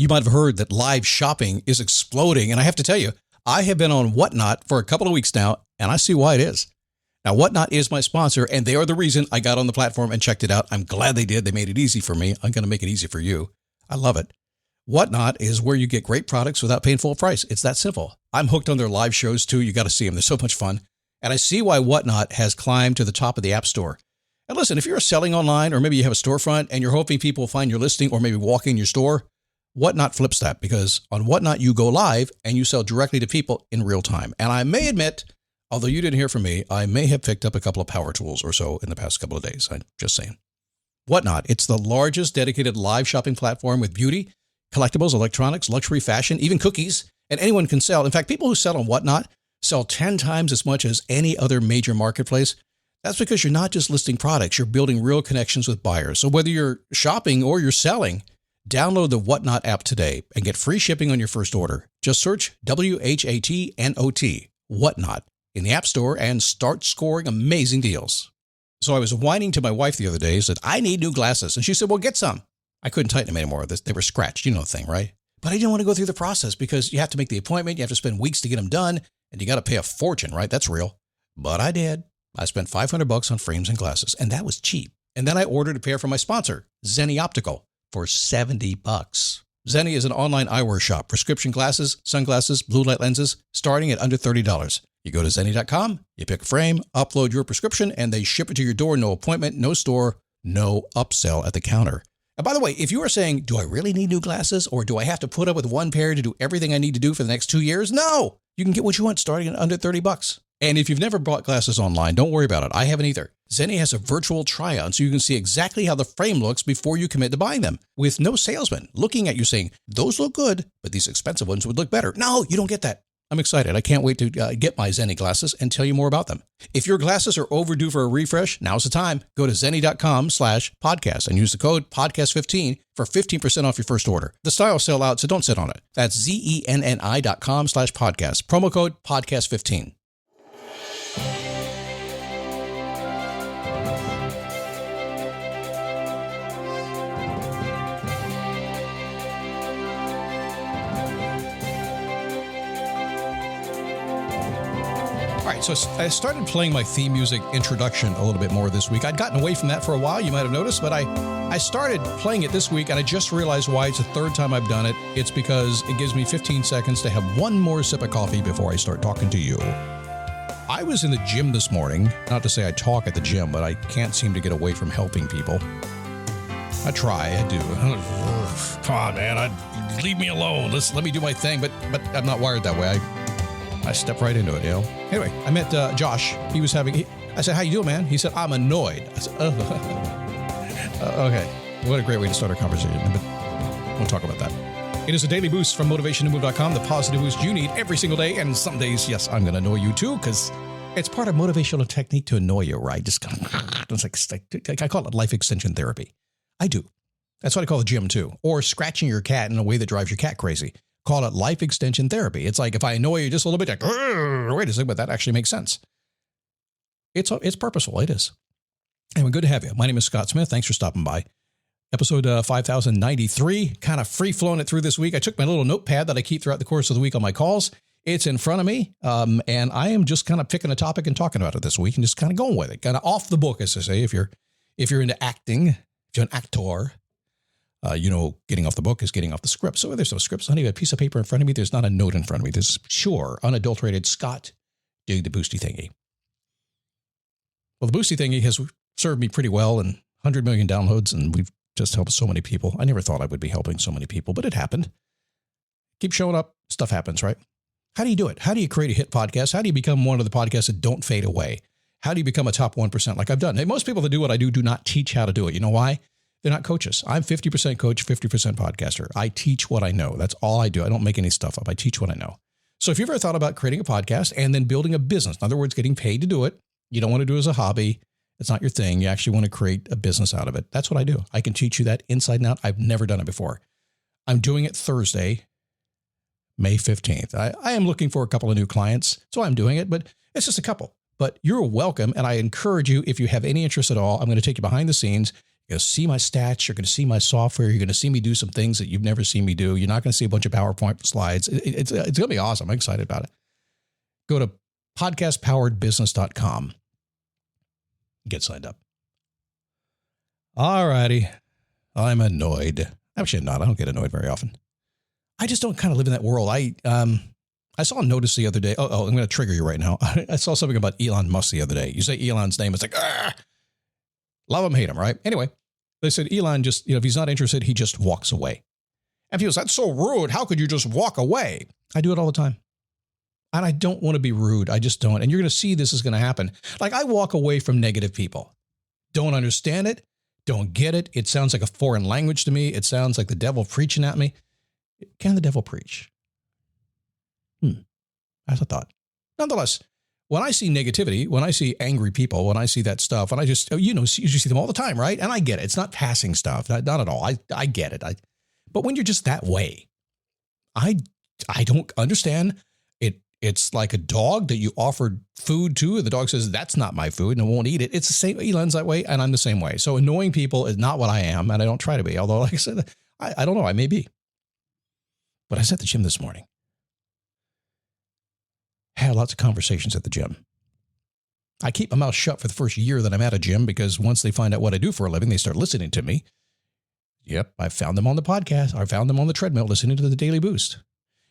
You might have heard that live shopping is exploding. And I have to tell you, I have been on Whatnot for a couple of weeks now, and I see why it is. Now, Whatnot is my sponsor, and they are the reason I got on the platform and checked it out. I'm glad they did. They made it easy for me. I'm going to make it easy for you. I love it. Whatnot is where you get great products without paying full price. It's that simple. I'm hooked on their live shows, too. You got to see them. They're so much fun. And I see why Whatnot has climbed to the top of the App Store. And listen, if you're selling online, or maybe you have a storefront and you're hoping people will find your listing or maybe walk in your store, Whatnot flips that, because on Whatnot, you go live and you sell directly to people in real time. And I may admit, although you didn't hear from me, I may have picked up a couple of power tools or so in the past couple of days. I'm just saying. Whatnot, it's the largest dedicated live shopping platform with beauty, collectibles, electronics, luxury, fashion, even cookies, and anyone can sell. In fact, people who sell on Whatnot sell 10 times as much as any other major marketplace. That's because you're not just listing products, you're building real connections with buyers. So whether you're shopping or you're selling, download the Whatnot app today and get free shipping on your first order. Just search WHATNOT, Whatnot, in the App Store and start scoring amazing deals. So I was whining to my wife the other day, said, I need new glasses. And she said, well, get some. I couldn't tighten them anymore. They were scratched. You know the thing, right? But I didn't want to go through the process because you have to make the appointment. You have to spend weeks to get them done. And you got to pay a fortune, right? That's real. But I did. I spent $500 on frames and glasses, and that was cheap. And then I ordered a pair from my sponsor, Zenni Optical, for $70. Zenni is an online eyewear shop, prescription glasses, sunglasses, blue light lenses, starting at under $30. You go to Zenni.com, you pick a frame, upload your prescription, and they ship it to your door. No appointment, no store, no upsell at the counter. And by the way, if you are saying, do I really need new glasses, or do I have to put up with one pair to do everything I need to do for the next 2 years? No, you can get what you want starting at under $30. And if you've never bought glasses online, don't worry about it. I haven't either. Zenni has a virtual try-on so you can see exactly how the frame looks before you commit to buying them, with no salesman looking at you saying, those look good, but these expensive ones would look better. No, you don't get that. I'm excited. I can't wait to get my Zenni glasses and tell you more about them. If your glasses are overdue for a refresh, now's the time. Go to Zenni.com/podcast and use the code podcast15 for 15% off your first order. The styles sell out, so don't sit on it. That's ZENNI.com/podcast. Promo code podcast15. All right, so I started playing my theme music introduction a little bit more this week. I'd gotten away from that for a while, you might have noticed, but I started playing it this week, and I just realized why. It's the third time I've done it. It's because it gives me 15 seconds to have one more sip of coffee before I start talking to you. I was in the gym this morning. Not to say I talk at the gym, but I can't seem to get away from helping people. I try, I do. Come on, man, leave me alone. Let me do my thing, but I'm not wired that way. I step right into it, you know. Anyway, I met Josh. He was having. I said, "How you doing, man?" He said, "I'm annoyed." I said, "Okay, what a great way to start our conversation." But we'll talk about that. It is a daily boost from motivationtomove.com, the positive boost you need every single day. And some days, yes, I'm going to annoy you too, because it's part of motivational technique to annoy you, right? Just it's like I call it life extension therapy. I do. That's what I call the gym too, or scratching your cat in a way that drives your cat crazy. Call it life extension therapy. It's like if I annoy you just a little bit, like, wait a second, but that actually makes sense. It's purposeful. It is. Anyway, good to have you. My name is Scott Smith. Thanks for stopping by. Episode 5093, kind of free-flowing it through this week. I took my little notepad that I keep throughout the course of the week on my calls. It's in front of me, and I am just kind of picking a topic and talking about it this week and just kind of going with it. Kind of off the book, as I say, if you're into acting, if you're an actor. Getting off the book is getting off the script. So there's no script. So I need a piece of paper in front of me. There's not a note in front of me. There's pure, unadulterated Scott doing the boosty thingy. Well, the boosty thingy has served me pretty well, and 100 million downloads, and we've just helped so many people. I never thought I would be helping so many people, but it happened. Keep showing up. Stuff happens, right? How do you do it? How do you create a hit podcast? How do you become one of the podcasts that don't fade away? How do you become a top 1% like I've done? Hey, most people that do what I do not teach how to do it. You know why? They're not coaches. I'm 50% coach, 50% podcaster. I teach what I know. That's all I do. I don't make any stuff up. I teach what I know. So if you've ever thought about creating a podcast and then building a business, in other words, getting paid to do it, you don't want to do it as a hobby. It's not your thing. You actually want to create a business out of it. That's what I do. I can teach you that inside and out. I've never done it before. I'm doing it Thursday, May 15th. I am looking for a couple of new clients, so I'm doing it, but it's just a couple. But you're welcome, and I encourage you, if you have any interest at all, I'm going to take you behind the scenes. You're going to see my stats. You're going to see my software. You're going to see me do some things that you've never seen me do. You're not going to see a bunch of PowerPoint slides. It's going to be awesome. I'm excited about it. Go to podcastpoweredbusiness.com. Get signed up. All righty. I'm annoyed. Actually, I'm not. I don't get annoyed very often. I just don't kind of live in that world. I saw a notice the other day. Oh, I'm going to trigger you right now. I saw something about Elon Musk the other day. You say Elon's name, it's like, love him, hate him, right? Anyway, they said Elon just, if he's not interested, he just walks away. And people say, that's so rude. How could you just walk away? I do it all the time. And I don't want to be rude. I just don't. And you're going to see this is going to happen. Like I walk away from negative people. Don't understand it. Don't get it. It sounds like a foreign language to me. It sounds like the devil preaching at me. Can the devil preach? That's a thought. Nonetheless, when I see negativity, when I see angry people, when I see that stuff, and I just, you see them all the time, right? And I get it. It's not passing stuff. Not at all. I get it. But when you're just that way, I don't understand it. It's like a dog that you offered food to, and the dog says, that's not my food, and it won't eat it. It's the same. Elon's that way, and I'm the same way. So annoying people is not what I am, and I don't try to be. Although, like I said, I don't know. I may be. But I was at the gym this morning. Had lots of conversations at the gym. I keep my mouth shut for the first year that I'm at a gym because once they find out what I do for a living, they start listening to me. Yep, I found them on the podcast. I found them on the treadmill listening to the Daily Boost.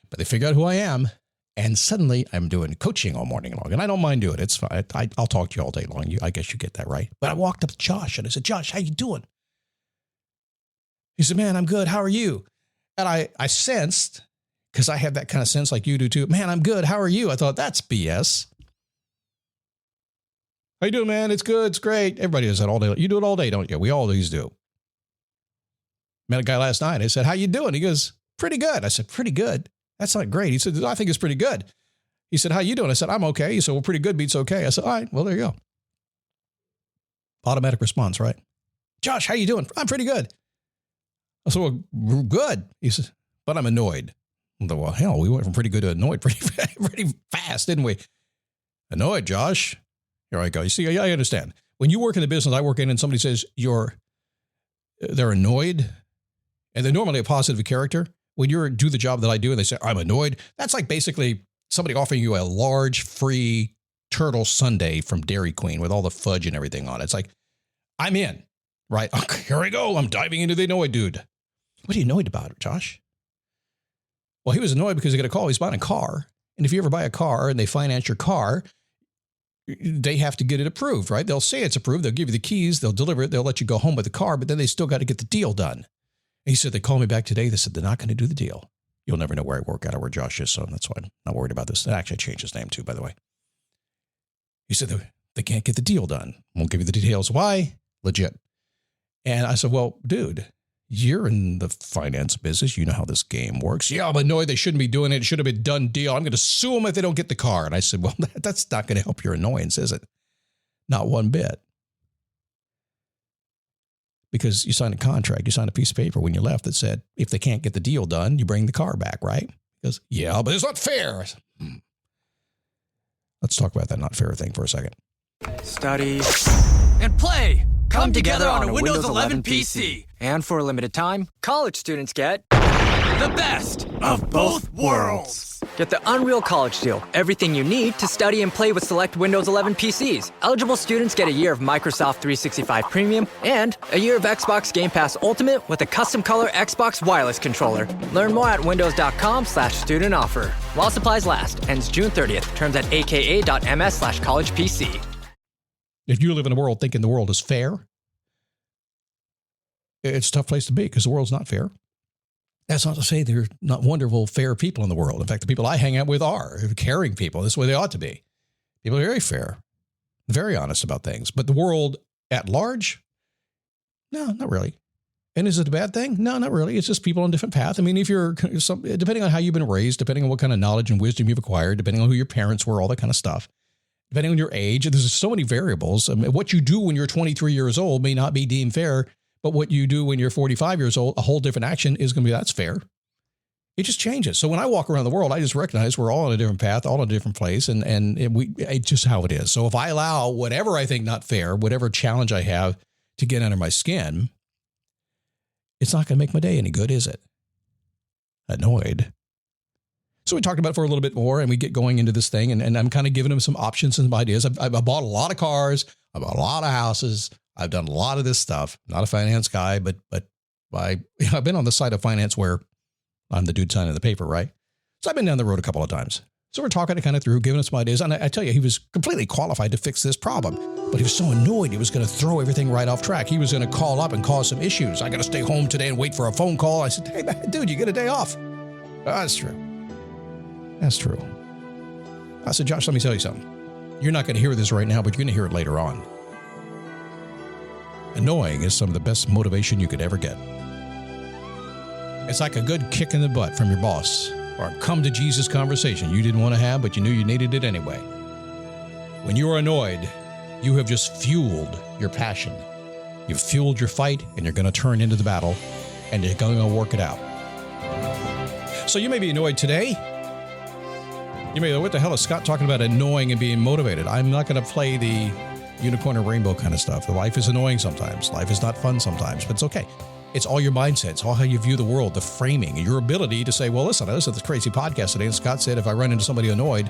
But they figure out who I am, and suddenly I'm doing coaching all morning long. And I don't mind doing it. It's fine. I'll talk to you all day long. I guess you get that, right? But I walked up to Josh, and I said, Josh, how you doing? He said, man, I'm good. How are you? And I sensed, because I have that kind of sense like you do too. Man, I'm good. How are you? I thought, that's BS. How you doing, man? It's good. It's great. Everybody does that all day. You do it all day, don't you? We always do. Met a guy last night. I said, how you doing? He goes, pretty good. I said, pretty good? That's not great. He said, I think it's pretty good. He said, how you doing? I said, I'm okay. He said, well, pretty good beats okay. I said, all right, well, there you go. Automatic response, right? Josh, how you doing? I'm pretty good. I said, well, good. He said, but I'm annoyed. Well, hell, we went from pretty good to annoyed pretty fast, didn't we? Annoyed, Josh. Here I go. You see, I understand. When you work in the business I work in and somebody says they're annoyed, and they're normally a positive character, when you do the job that I do and they say, I'm annoyed, that's like basically somebody offering you a large free turtle sundae from Dairy Queen with all the fudge and everything on it. It's like, I'm in, right? Okay, here I go. I'm diving into the annoyed dude. What are you annoyed about, Josh? Well, he was annoyed because he got a call. He's buying a car. And if you ever buy a car and they finance your car, they have to get it approved, right? They'll say it's approved. They'll give you the keys. They'll deliver it. They'll let you go home with the car, but then they still got to get the deal done. And he said, they called me back today. They said, they're not going to do the deal. You'll never know where I work at or where Josh is. So that's why I'm not worried about this. Actually, I changed his name too, by the way. He said, they can't get the deal done. Won't give you the details. Why? Legit. And I said, well, dude, you're in the finance business. You know how this game works. Yeah, I'm annoyed. They shouldn't be doing it. It should have been done deal. I'm going to sue them if they don't get the car. And I said, well, that's not going to help your annoyance, is it? Not one bit. Because you signed a contract. You signed a piece of paper when you left that said, if they can't get the deal done, you bring the car back, right? He goes, yeah, but it's not fair. I said, Let's talk about that not fair thing for a second. Study and play come together on a Windows 11 PC. And for a limited time, college students get the best of both worlds. Get the Unreal College Deal. Everything you need to study and play with select Windows 11 PCs. Eligible students get a year of Microsoft 365 Premium and a year of Xbox Game Pass Ultimate with a custom color Xbox wireless controller. Learn more at windows.com/student offer. While supplies last. Ends June 30th. Terms at aka.ms/collegepc. If you live in a world thinking the world is fair, it's a tough place to be because the world's not fair. That's not to say there are not wonderful, fair people in the world. In fact, the people I hang out with are caring people. This is the way they ought to be. People are very fair, very honest about things. But the world at large, no, not really. And is it a bad thing? No, not really. It's just people on different paths. I mean, depending on how you've been raised, depending on what kind of knowledge and wisdom you've acquired, depending on who your parents were, all that kind of stuff, depending on your age, there's so many variables. I mean, what you do when you're 23 years old may not be deemed fair, but what you do when you're 45 years old, a whole different action is going to be, that's fair. It just changes. So when I walk around the world, I just recognize we're all on a different path, all in a different place, and it's just how it is. So if I allow whatever I think not fair, whatever challenge I have to get under my skin, it's not going to make my day any good, is it? Annoyed. So we talked about it for a little bit more, and we get going into this thing, and I'm kind of giving him some options and some ideas. I've bought a lot of cars. I bought a lot of houses. I've done a lot of this stuff. Not a finance guy, but I've been on the side of finance where I'm the dude signing the paper, right? So I've been down the road a couple of times. So we're talking it kind of through, giving us some ideas. And I tell you, he was completely qualified to fix this problem, but he was so annoyed he was going to throw everything right off track. He was going to call up and cause some issues. I got to stay home today and wait for a phone call. I said, hey, man, dude, you get a day off. Oh, that's true. That's true. I said, Josh, let me tell you something. You're not going to hear this right now, but you're going to hear it later on. Annoying is some of the best motivation you could ever get. It's like a good kick in the butt from your boss, or a come to Jesus conversation you didn't want to have, but you knew you needed it anyway. When you are annoyed, you have just fueled your passion. You've fueled your fight, and you're going to turn into the battle, and you're going to work it out. So you may be annoyed today. You may go, what the hell is Scott talking about annoying and being motivated? I'm not going to play the unicorn and rainbow kind of stuff. Life is annoying sometimes. Life is not fun sometimes, but it's okay. It's all your mindset. It's all how you view the world, the framing, and your ability to say, well, listen, I listened to this crazy podcast today, and Scott said if I run into somebody annoyed,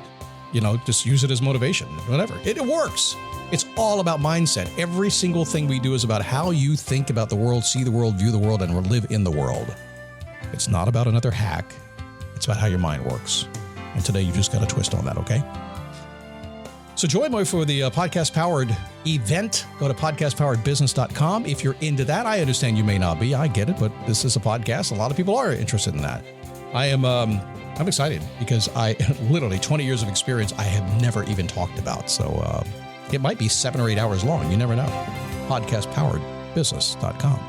just use it as motivation, whatever. It works. It's all about mindset. Every single thing we do is about how you think about the world, see the world, view the world, and live in the world. It's not about another hack. It's about how your mind works. And today you just got a twist on that, okay? So join me for the Podcast Powered event. Go to podcastpoweredbusiness.com. If you're into that, I understand you may not be. I get it, but this is a podcast. A lot of people are interested in that. I'm excited because I literally 20 years of experience I have never even talked about. So it might be 7 or 8 hours long. You never know. Podcastpoweredbusiness.com.